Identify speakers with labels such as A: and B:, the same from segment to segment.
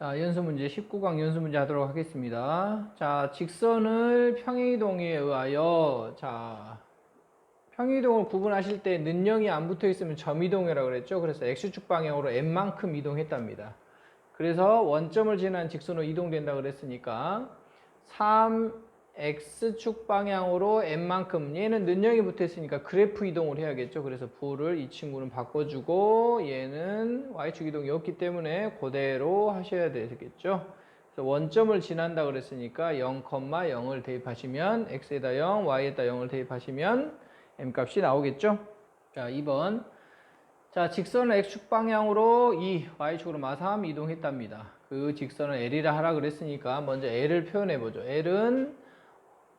A: 자, 연수 문제 19강 연수 문제 하도록 하겠습니다. 자, 직선을 평행이동에 의하여 평행이동을 구분하실 때 는영이 안 붙어 있으면 점이동이라고 그랬죠. 그래서 x축 방향으로 n만큼 이동했답니다. 그래서 원점을 지난 직선으로 이동된다 그랬으니까 3x축 방향으로 n만큼, 얘는 는영이 붙어 있으니까 그래프 이동을 해야겠죠. 그래서 부를 이 친구는 바꿔주고 얘는 y축 이동이 없기 때문에 그대로 하셔야 되겠죠. 그래서 원점을 지난다 그랬으니까 0,0을 대입하시면 x에다 0, y에다 0을 대입하시면 m 값이 나오겠죠. 자, 2번. 자, 직선을 x축 방향으로 2, y축으로 마3 이동했답니다. 그 직선을 L이라 하라 그랬으니까 먼저 L을 표현해보죠. L은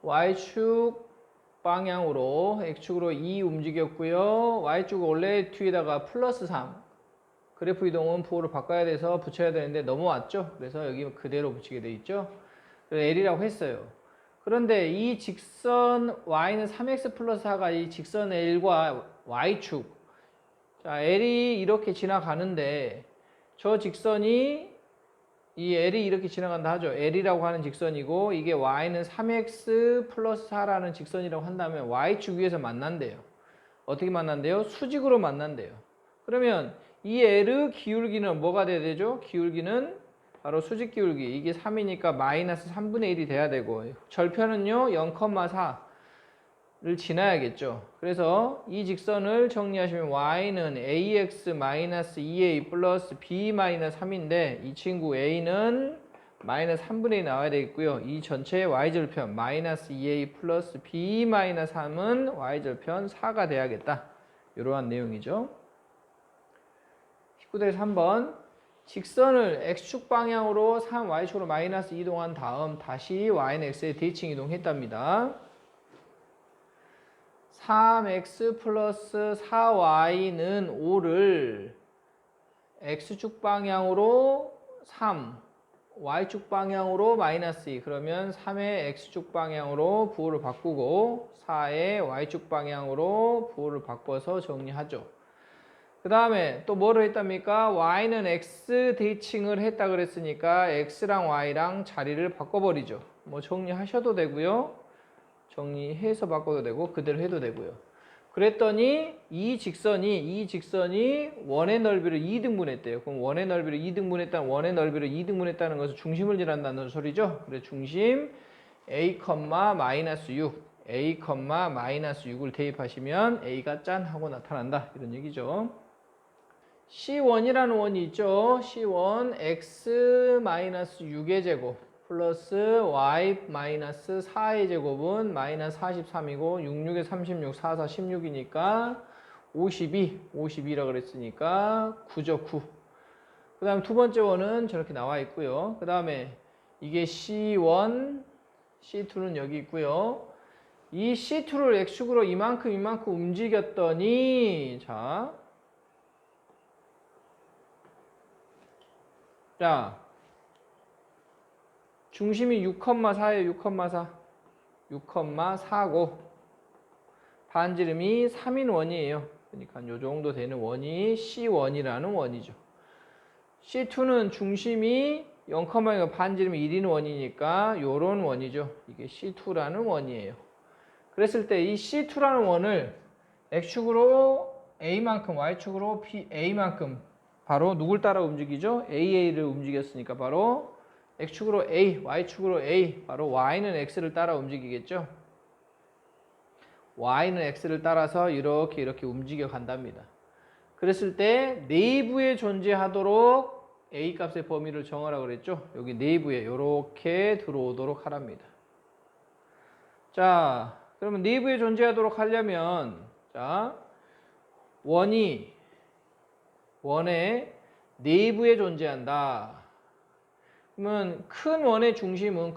A: y축 방향으로 x축으로 2 움직였고요. y축 원래 뒤에다가 플러스 3. 그래프 이동은 부호를 바꿔야 돼서 붙여야 되는데 넘어왔죠. 그래서 여기 그대로 붙이게 돼 있죠. 그래서 L이라고 했어요. 그런데 이 직선 y는 3x 플러스 4가 이 직선 L과 y축, 자, L이 이렇게 지나가는데 저 직선이 이 L이 이렇게 지나간다 하죠. L이라고 하는 직선이고 이게 y는 3x 플러스 4라는 직선이라고 한다면 y축 위에서 만난대요. 어떻게 만난대요? 수직으로 만난대요. 그러면 이 L의 기울기는 뭐가 돼야 되죠? 기울기는 바로 수직 기울기. 이게 3이니까 마이너스 3분의 1이 돼야 되고 절편은요 0,4를 지나야겠죠. 그래서 이 직선을 정리하시면 y는 ax-2a 플러스 b-3인데 이 친구 a는 마이너스 3분의 1이 나와야 되겠고요. 이 전체의 y절편 마이너스 2a 플러스 b-3은 y절편 4가 돼야겠다. 이러한 내용이죠. 19대 3번. 직선을 x축 방향으로 3y축으로 마이너스 이동한 다음 다시 y는 x에 대칭 이동했답니다. 3x 플러스 4y는 5를 x축 방향으로 3, y축 방향으로 마이너스 2. 그러면 3의 x축 방향으로 부호를 바꾸고 4의 y축 방향으로 부호를 바꿔서 정리하죠. 그 다음에 또 뭐를 했답니까? y는 x 대칭을 했다 그랬으니까 x랑 y랑 자리를 바꿔버리죠. 뭐 정리하셔도 되고요. 정리해서 바꿔도 되고 그대로 해도 되고요. 그랬더니 이 직선이 원의 넓이를 2등분했대요. 그럼 원의 넓이를 2등분했다는 원의 넓이를 2등분했다는 것은 중심을 지난다는 소리죠. 그래서 중심 a, 마이너스 6, a, 마이너스 6을 대입하시면 a가 짠 하고 나타난다. 이런 얘기죠. C1이라는 원이 있죠. C1 x 마이너스 6의 제곱 플러스 y 마이너스 4의 제곱은 마이너스 43이고 66에 36, 4, 4, 16이니까 52라고 그랬으니까 9죠, 9. 그 다음에 두 번째 원은 저렇게 나와 있고요. 그 다음에 이게 C1, C2는 여기 있고요. 이 C2를 X축으로 이만큼 움직였더니 자, 중심이 6,4예요. 6,4. 6,4고 반지름이 3인 원이에요. 그러니까 요 정도 되는 원이 C1이라는 원이죠. C2는 중심이 0,2가 반지름이 1인 원이니까 요런 원이죠. 이게 C2라는 원이에요. 그랬을 때 이 C2라는 원을 X축으로 A만큼, Y축으로 A만큼 바로 누굴 따라 움직이죠? AA를 움직였으니까 바로 X축으로 A, Y축으로 A, 바로 Y는 X를 따라 움직이겠죠? Y는 X를 따라서 이렇게 움직여 간답니다. 그랬을 때 내부에 존재하도록 A 값의 범위를 정하라고 그랬죠? 여기 내부에 이렇게 들어오도록 하랍니다. 자, 그러면 내부에 존재하도록 하려면 원의 내부에 존재한다. 그러면 큰 원의 중심은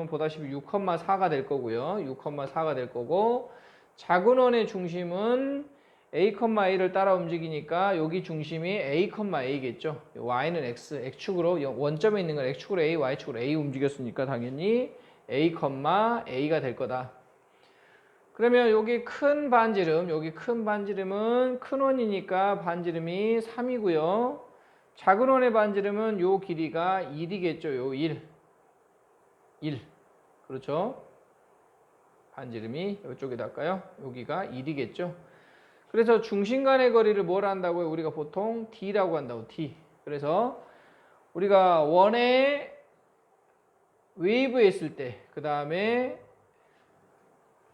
A: 보다시피 6,4가 될 거고요. 6,4가 될 거고 작은 원의 중심은 a,a를 따라 움직이니까 여기 중심이 a,a겠죠. y는 x축으로 원점에 있는 건 x축으로 a, y축으로 a 움직였으니까 당연히 a,a가 될 거다. 그러면 여기 큰 반지름은 큰 원이니까 반지름이 3이고요. 작은 원의 반지름은 요 길이가 1이겠죠. 요 1. 그렇죠. 반지름이 이쪽에다 할까요? 여기가 1이겠죠. 그래서 중심 간의 거리를 뭘 한다고요? 우리가 보통 D라고 한다고. D. 그래서 우리가 원의 웨이브에 있을 때, 그 다음에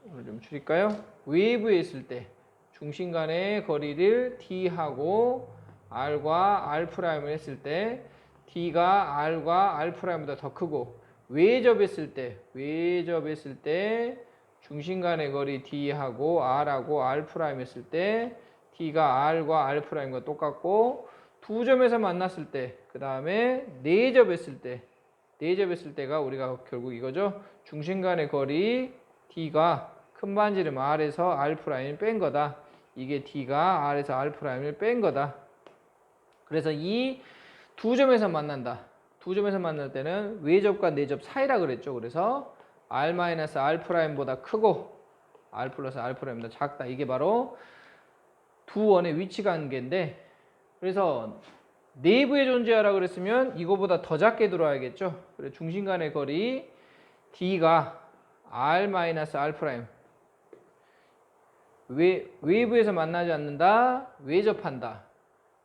A: 이걸 좀 줄일까요? 웨이브에 있을 때 중심 간의 거리를 D하고 R과 R'을 했을 때 D가 R과 R'보다 더 크고, 외접했을 때 중심 간의 거리 D하고 R하고 R' 했을 때 D가 R과 R'과 똑같고, 두 점에서 만났을 때, 그 다음에 네접했을 때가 우리가 결국 이거죠. 중심 간의 거리 D가 큰 반지름 R에서 R'을 뺀 거다. 이게 D가 R에서 R'을 뺀 거다. 그래서 이 두 점에서 만난다. 두 점에서 만날 때는 외접과 내접 사이라 그랬죠. 그래서 R-R'보다 크고 R 플러스 R'보다 작다. 이게 바로 두 원의 위치 관계인데, 그래서 내부에 존재하라 그랬으면 이거보다 더 작게 들어와야겠죠. 그래서 중심 간의 거리 D가 R-R', 외부에서 만나지 않는다, 외접한다.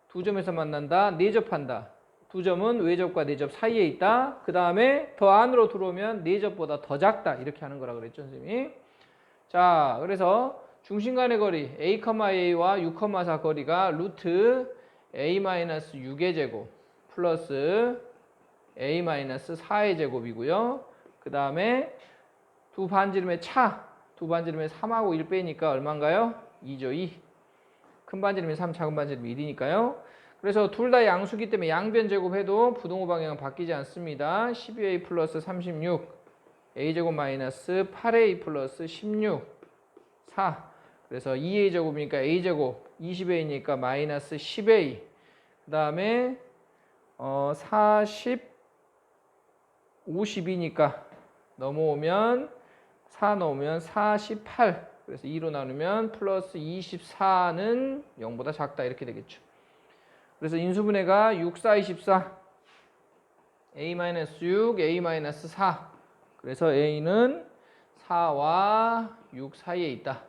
A: 두 점에서 만난다, 내접한다. 두 점은 외접과 내접 사이에 있다. 그 다음에 더 안으로 들어오면 내접보다 더 작다. 이렇게 하는 거라 그랬죠, 선생님이. 자, 그래서 중심 간의 거리 A,A와 6,4 거리가 루트 A-6의 제곱 플러스 A-4의 제곱이고요. 그 다음에 두 반지름의 차, 두 반지름의 3하고 1 빼니까 얼마인가요? 2죠, 2. 큰 반지름이 3, 작은 반지름이 1이니까요. 그래서 둘 다 양수기 때문에 양변 제곱해도 부동호 방향은 바뀌지 않습니다. 12A 플러스 36, A제곱 마이너스 8A 플러스 16, 4. 그래서 2A 제곱이니까 A제곱, 20A니까 마이너스 10A. 그 다음에 40, 50이니까 넘어오면 4 넣으면 48. 그래서 2로 나누면 플러스 24는 0보다 작다. 이렇게 되겠죠. 그래서 인수분해가 6, 4, 24. A-6, A-4. 그래서 A는 4와 6 사이에 있다.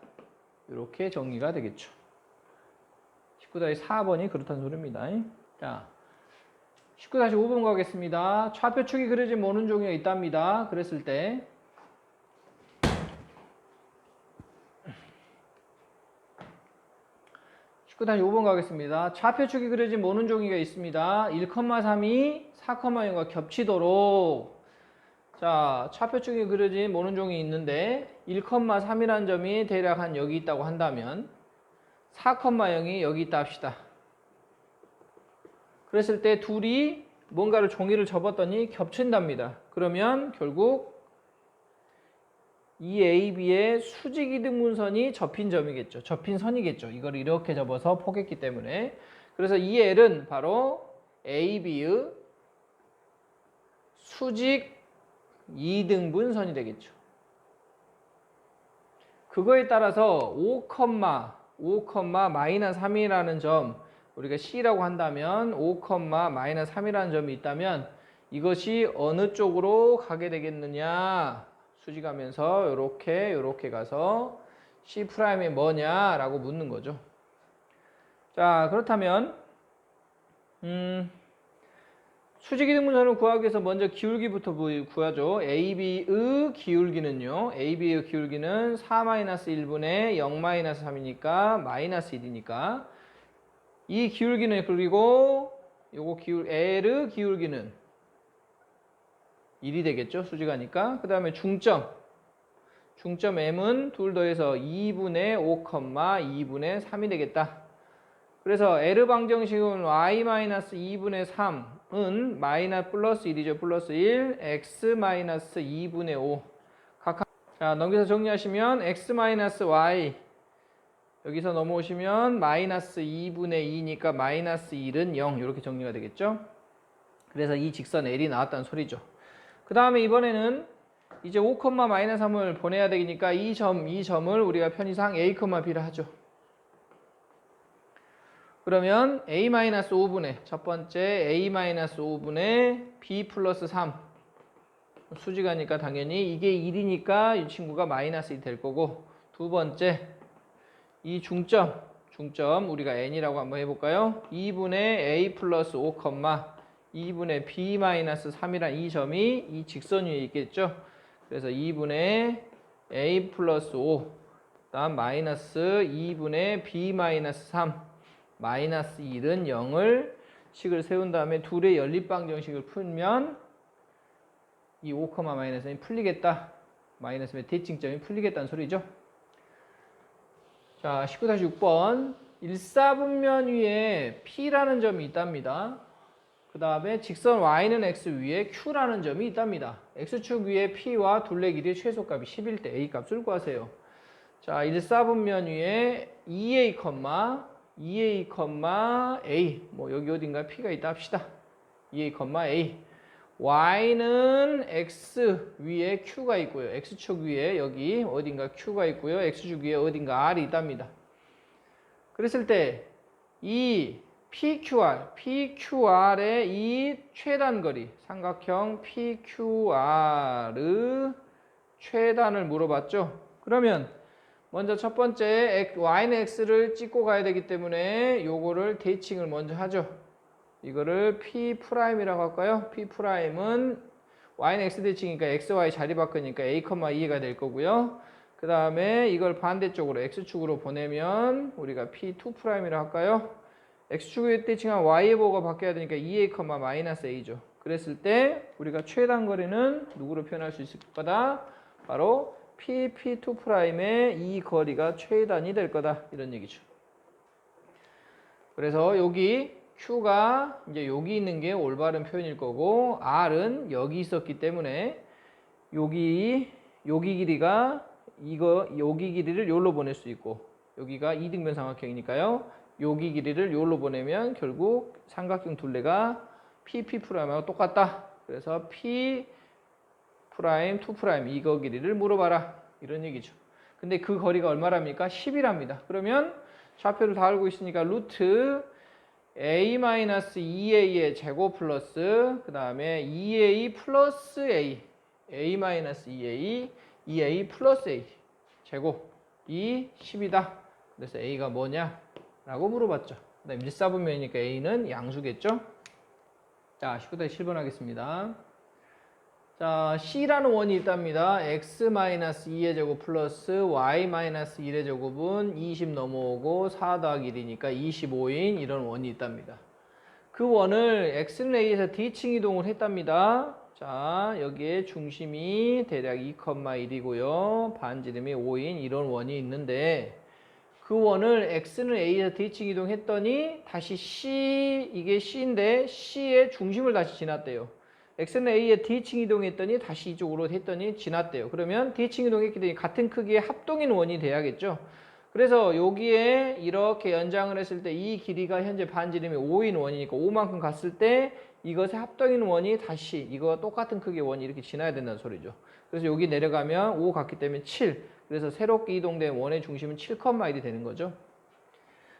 A: 이렇게 정리가 되겠죠. 19-4번이 그렇다는 소리입니다. 자, 19-5번 가겠습니다. 좌표축이 그려진 모는 종이가 있답니다. 그랬을 때 19-5번 가겠습니다. 좌표축이 그려진 모는 종이가 있습니다. 1,3이 4,0과 겹치도록. 자, 좌표축이 그려진 모는 종이 있는데 1,3이라는 점이 대략 한 여기 있다고 한다면 4,0이 여기 있다 합시다. 그랬을 때 둘이 뭔가를 종이를 접었더니 겹친답니다. 그러면 결국 이 AB의 수직이등분선이 접힌 점이겠죠. 접힌 선이겠죠. 이걸 이렇게 접어서 포겠기 때문에. 그래서 이 L은 바로 AB의 수직 2등분선이 되겠죠. 그거에 따라서 5,3이라는 점, 우리가 C라고 한다면 5,-3이라는 점이 있다면 이것이 어느 쪽으로 가게 되겠느냐? 수직하면서 요렇게 가서 C'이 뭐냐라고 묻는 거죠. 자, 그렇다면 수직이등분선을 구하기 위해서 먼저 기울기부터 구하죠. AB의 기울기는요. AB의 기울기는 4-1분의 0-3이니까 마이너스 1이니까 이 기울기는, 그리고 요거 L의 기울기는 1이 되겠죠. 수직하니까. 그 다음에 중점 M은 둘 더해서 2분의 5,2분의 3이 되겠다. 그래서 L 방정식은 y-2분의 3은 마이너스 플러스 1이죠. 플러스 1, x-2분의 5. 자, 넘겨서 정리하시면 x-y 여기서 넘어오시면 마이너스 2분의 2니까 마이너스 1은 0. 이렇게 정리가 되겠죠. 그래서 이 직선 L이 나왔다는 소리죠. 그 다음에 이번에는 이제 5,-3을 보내야 되니까 이 점을 우리가 편의상 A, B를 하죠. 그러면 a-5분의 첫 번째 a-5분의 b 플러스 3 수직하니까 당연히 이게 1이니까 이 친구가 마이너스 2 될 거고, 두 번째 이 중점 우리가 n이라고 한번 해볼까요? 2분의 a 플러스 5, 2분의 b 마이너스 3이란 이 점이 이 직선 위에 있겠죠. 그래서 2분의 a 플러스 5 다음 마이너스 2분의 b 마이너스 3 마이너스 1은 0을 식을 세운 다음에 둘의 연립방정식을 풀면 이 5, 마이너스는 풀리겠다. 마이너스의 대칭점이 풀리겠다는 소리죠. 자, 19-6번 1사분면 위에 P라는 점이 있답니다. 그 다음에 직선 Y는 X 위에 Q라는 점이 있답니다. X축 위에 P와 둘레 길이의 최소값이 10일 때 A 값을 구하세요. 자, 1사분면 위에 2A, A 뭐 여기 어딘가 P가 있다 합시다. 2A, A Y는 X 위에 Q가 있고요. X축 위에 여기 어딘가 Q가 있고요. X축 위에 어딘가 R이 있답니다. 그랬을 때 이 PQR의 이 최단거리, 삼각형 PQR의 최단을 물어봤죠. 그러면 먼저 첫 번째 Y는 X를 찍고 가야 되기 때문에 요거를 대칭을 먼저 하죠. 이거를 P'이라고 할까요? P'은 Y는 X 대칭이니까 XY 자리 바꾸니까 A, 2가 될 거고요. 그 다음에 이걸 반대쪽으로 X축으로 보내면 우리가 P2'이라고 할까요? X축에 대칭한 Y의 보호가 바뀌어야 되니까 2A, 마이너스 A죠. 그랬을 때 우리가 최단거리는 누구로 표현할 수 있을 거다? 바로 P2'의 이 거리가 최단이 될 거다. 이런 얘기죠. 그래서 여기 Q가 이제 여기 있는 게 올바른 표현일 거고, R은 여기 있었기 때문에 여기 길이가 여기 길이를 여기로 보낼 수 있고, 여기가 이등변 삼각형이니까요. 여기 길이를 여기로 보내면 결국 삼각형 둘레가 P'하고 똑같다. 그래서 P', 2' 이거 길이를 물어봐라. 이런 얘기죠. 근데 그 거리가 얼마랍니까? 10이랍니다. 그러면 좌표를 다 알고 있으니까 루트 A-2A의 제곱 플러스 그 다음에 2A 플러스 A A-2A 2A 플러스 A 제곱 이 10이다. 그래서 A가 뭐냐? 라고 물어봤죠. 그 다음에 밀사분면이니까 A는 양수겠죠. 자, 19-7번 하겠습니다. 자, C라는 원이 있답니다. X-2의 제곱 플러스 Y-1의 제곱은 20 넘어오고 4 더하기 1이니까 25인 이런 원이 있답니다. 그 원을 X는 A에서 D층 이동을 했답니다. 자, 여기에 중심이 대략 2,1이고요. 반지름이 5인 이런 원이 있는데, 그 원을 X는 A에서 D층 이동했더니 다시 이게 C인데 C의 중심을 다시 지났대요. X는 A에 D층 이동했더니 다시 이쪽으로 했더니 지났대요. 그러면 D층 이동했기 때문에 같은 크기의 합동인 원이 돼야겠죠. 그래서 여기에 이렇게 연장을 했을 때 이 길이가 현재 반지름이 5인 원이니까 5만큼 갔을 때 이것의 합동인 원이 다시 이거와 똑같은 크기의 원이 이렇게 지나야 된다는 소리죠. 그래서 여기 내려가면 5 갔기 때문에 7. 그래서 새롭게 이동된 원의 중심은 7,1이 되는 거죠.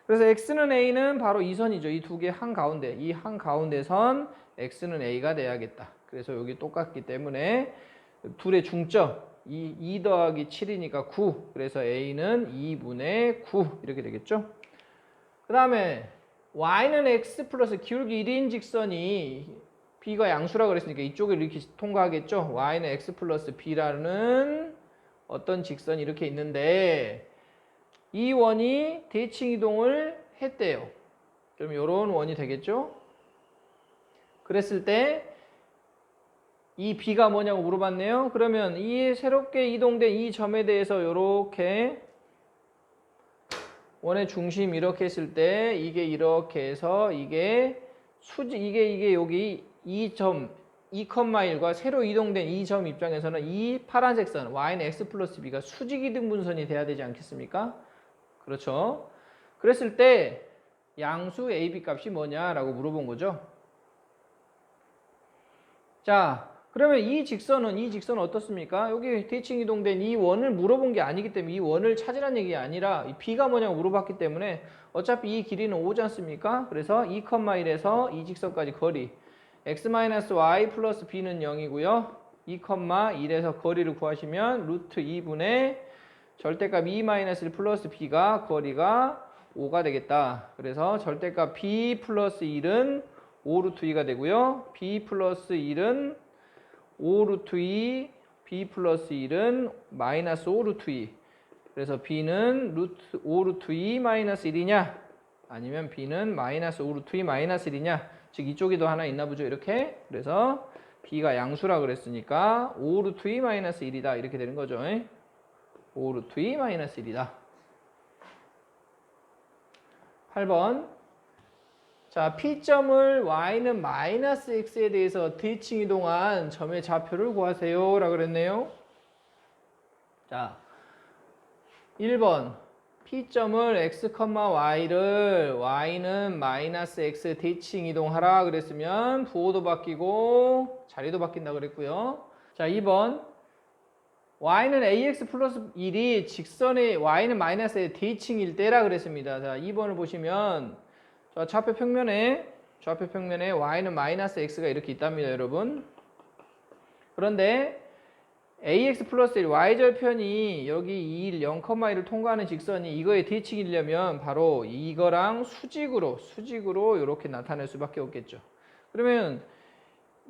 A: 그래서 X는 A는 바로 이 선이죠. 이 두 개 한가운데. 이 한가운데 선 X는 A가 돼야겠다. 그래서 여기 똑같기 때문에 둘의 중점 2 더하기 7이니까 9. 그래서 A는 2분의 9 이렇게 되겠죠. 그 다음에 Y는 X 플러스 기울기 1인 직선이 B가 양수라고 그랬으니까 이쪽을 이렇게 통과하겠죠. Y는 X 플러스 B라는 어떤 직선이 이렇게 있는데 이 원이 대칭 이동을 했대요. 그럼 이런 원이 되겠죠. 그랬을 때 이 B가 뭐냐고 물어봤네요. 그러면 이 새롭게 이동된 이 점에 대해서 이렇게 원의 중심 이렇게 했을 때 이게 이렇게 해서 이게 이게 여기 이 점 2,1과 새로 이동된 이 점 입장에서는 이 파란색 선 Y는 X 플러스 B가 수직이등분선이 돼야 되지 않겠습니까? 그렇죠. 그랬을 때 양수 AB 값이 뭐냐라고 물어본 거죠. 자, 그러면 이 직선은 어떻습니까? 여기 대칭 이동된 이 원을 물어본 게 아니기 때문에 이 원을 찾으라는 얘기가 아니라 이 b가 뭐냐고 물어봤기 때문에 어차피 이 길이는 5지 않습니까? 그래서 2,1에서 이 직선까지 거리 x-y 플러스 b는 0이고요. 2,1에서 거리를 구하시면 루트 2분의 절대값 2-1 플러스 b가 거리가 5가 되겠다. 그래서 절대값 b 플러스 1은 5 루트 2가 되고요. b 플러스 1은 5 루트 2, b 플러스 1은 마이너스 5 루트 2. 그래서 b는 루트 5 루트 2 마이너스 1이냐? 아니면 b는 마이너스 5 루트 2 마이너스 1이냐? 즉 이쪽에도 하나 있나 보죠. 이렇게. 그래서 b가 양수라 그랬으니까 5 루트 2 마이너스 1이다. 이렇게 되는 거죠. 5 루트 2 마이너스 1이다. 8번. 자, P점을 y는 마이너스 x에 대해서 대칭 이동한 점의 좌표를 구하세요. 라고 그랬네요. 자, 1번. P점을 x, y를 y는 마이너스 x 대칭 이동하라 그랬으면 부호도 바뀌고 자리도 바뀐다 그랬고요. 자, 2번. y는 ax 플러스 1이 직선의 y는 마이너스의 대칭일 때라 그랬습니다. 자, 2번을 보시면 자, 좌표 평면에 y는 마이너스 x가 이렇게 있답니다, 여러분. 그런데 ax 플러스 1 y절편이 여기 2, 0, 1을 통과하는 직선이 이거의 대칭이려면 바로 이거랑 수직으로 이렇게 나타낼 수밖에 없겠죠. 그러면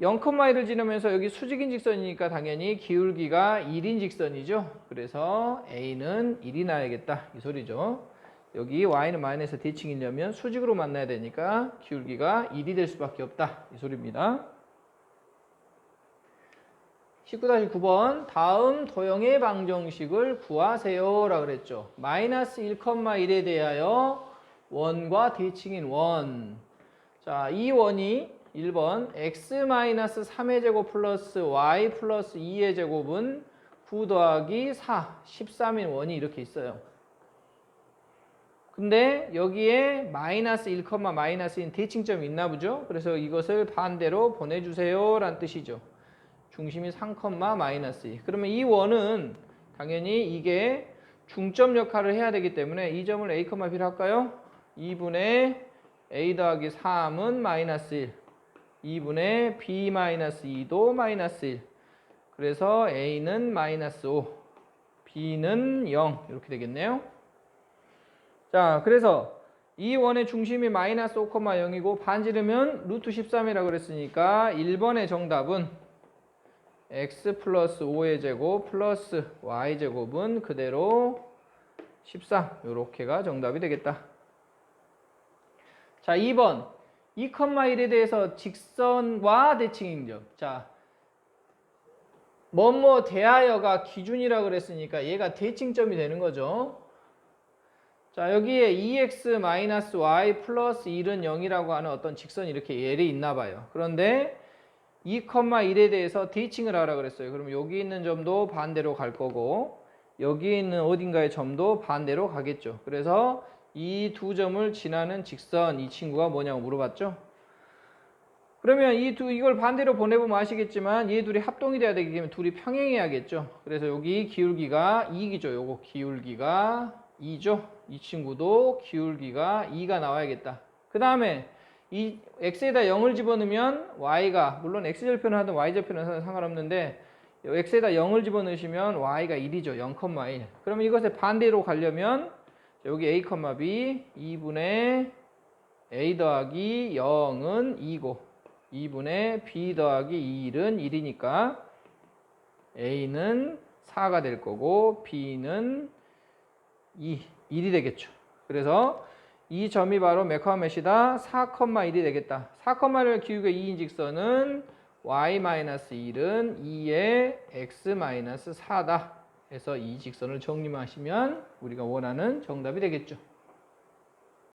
A: 0,1을 지나면서 여기 수직인 직선이니까 당연히 기울기가 1인 직선이죠. 그래서 a는 1이 나야겠다 이 소리죠. 여기 y는 마이너스 대칭이려면 수직으로 만나야 되니까 기울기가 1이 될 수밖에 없다 이 소리입니다. 19-9번 다음 도형의 방정식을 구하세요 라고 그랬죠. 마이너스 1,1에 대하여 원과 대칭인 원. 자, 이 원이 1번 x-3의 제곱 플러스 y 플러스 2의 제곱은 9 더하기 4, 13인 원이 이렇게 있어요. 근데 여기에 마이너스 1, 마이너스인 대칭점이 있나 보죠. 그래서 이것을 반대로 보내주세요 라는 뜻이죠. 중심이 3, 마이너스 2. 그러면 이 원은 당연히 이게 중점 역할을 해야 되기 때문에 이 점을 a, b로 할까요? 2분의 a 더하기 3은 마이너스 1. 2분의 b 마이너스 2도 마이너스 1. 그래서 a는 마이너스 5, b는 0 이렇게 되겠네요. 자, 그래서 이 원의 중심이 마이너스 5, 0이고 반지르면 루트 13이라고 그랬으니까 1번의 정답은 x 플러스 5의 제곱 플러스 y 제곱은 그대로 13 이렇게가 정답이 되겠다. 자, 2번 2,1에 대해서 직선과 대칭인 점. 자, 뭐뭐 대하여가 기준이라고 그랬으니까 얘가 대칭점이 되는 거죠. 자, 여기에 2x-y 플러스 1은 0이라고 하는 어떤 직선이 이렇게 예리 있나 봐요. 그런데 2,1에 대해서 대칭을 하라 그랬어요. 그럼 여기 있는 점도 반대로 갈 거고 여기 있는 어딘가의 점도 반대로 가겠죠. 그래서 이 두 점을 지나는 직선 이 친구가 뭐냐고 물어봤죠. 그러면 이걸 반대로 보내보면 아시겠지만 얘 둘이 합동이 돼야 되기 때문에 둘이 평행해야겠죠. 그래서 여기 기울기가 2이죠. 요거 기울기가 2죠. 이 친구도 기울기가 2가 나와야겠다. 그 다음에 이 x에다 0을 집어넣으면 y가 물론 x절편을 하든 y절편을 하든 상관없는데 x에다 0을 집어넣으시면 y가 1이죠. 0,1. 그러면 이것의 반대로 가려면 여기 a, b 2분의 a 더하기 0은 2고 2분의 b 더하기 1은 1이니까 a는 4가 될 거고 b는 1이 되겠죠. 그래서 이 점이 바로 몇이다? 4,1이 되겠다. 4,1의 기울기가 2인 직선은 y-1은 2의 x-4다. 해서 이 직선을 정리하시면 우리가 원하는 정답이 되겠죠.